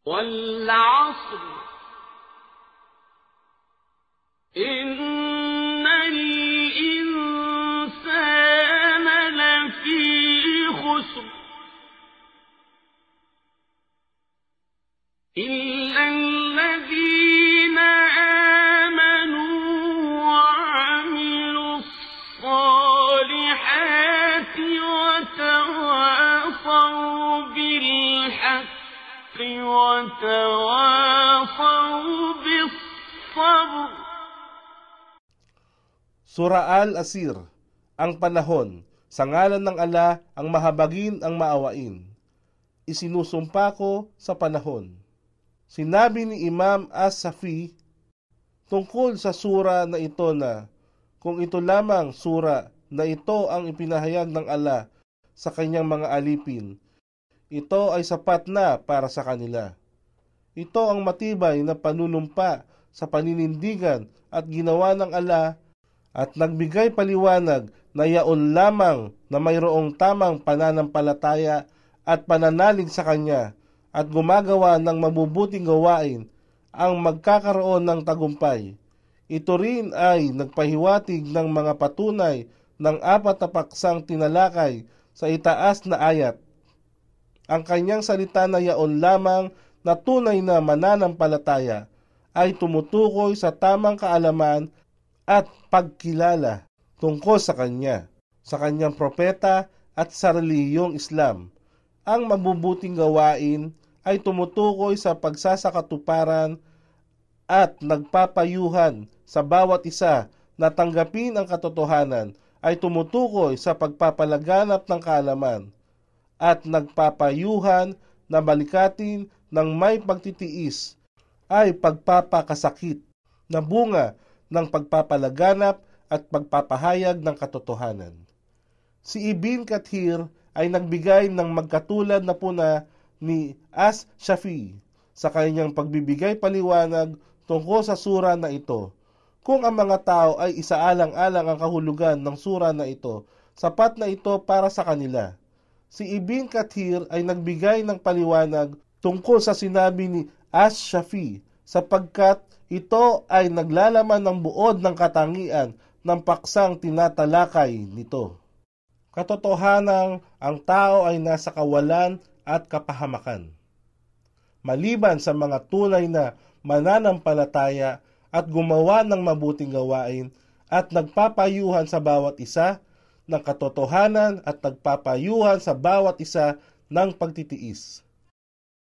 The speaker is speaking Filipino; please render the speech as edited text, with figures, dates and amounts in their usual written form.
وَالْعَصْرِ إِنَّ الْإِنسَانَ لَفِي خُسْرٍ إِلَّا الَّذِينَ آمَنُوا وَعَمِلُوا الصَّالِحَاتِ وَتَوَاصَوْا بِالْحَقِّ وَتَوَاصَوْا بِالصَّبْرِ. Sura Al-Asir, ang panahon, sa ngalan ng Allah, ang mahabagin, ang maawain. Isinusumpa ko sa panahon. Sinabi ni Imam As-Safi tungkol sa sura na ito na, kung ito lamang sura na ito ang ipinahayag ng Allah sa kanyang mga alipin, ito ay sapat na para sa kanila. Ito ang matibay na panunumpa sa paninindigan at ginawa ng Allah at nagbigay paliwanag na yaon lamang na mayroong tamang pananampalataya at pananalig sa Kanya at gumagawa ng mabubuting gawain ang magkakaroon ng tagumpay. Ito rin ay nagpahiwatig ng mga patunay ng 4 na paksang tinalakay sa itaas na ayat. Ang kanyang salita na yaon lamang na tunay na mananampalataya ay tumutukoy sa tamang kaalaman at pagkilala tungkol sa Kanya, sa Kanyang propeta at sa relihiyong Islam. Ang mabubuting gawain ay tumutukoy sa pagsasakatuparan at nagpapayuhan sa bawat isa na tanggapin ang katotohanan ay tumutukoy sa pagpapalaganap ng kaalaman at nagpapayuhan na balikatin ng may pagtitiis ay pagpapakasakit na bunga ng pagpapalaganap at pagpapahayag ng katotohanan. Si Ibn Kathir ay nagbigay ng magkatulad na puna ni As-Shafi sa kanyang pagbibigay paliwanag tungkol sa sura na ito. Kung ang mga tao ay isaalang-alang ang kahulugan ng sura na ito, sapat na ito para sa kanila. Si Ibn Kathir ay nagbigay ng paliwanag tungkol sa sinabi ni As-Shafi sapagkat ito ay naglalaman ng buod ng katangian ng paksang tinatalakay nito. Katotohanang ang tao ay nasa kawalan at kapahamakan. Maliban sa mga tunay na mananampalataya at gumawa ng mabuting gawain at nagpapayuhan sa bawat isa ng katotohanan at nagpapayuhan sa bawat isa ng pagtitiis.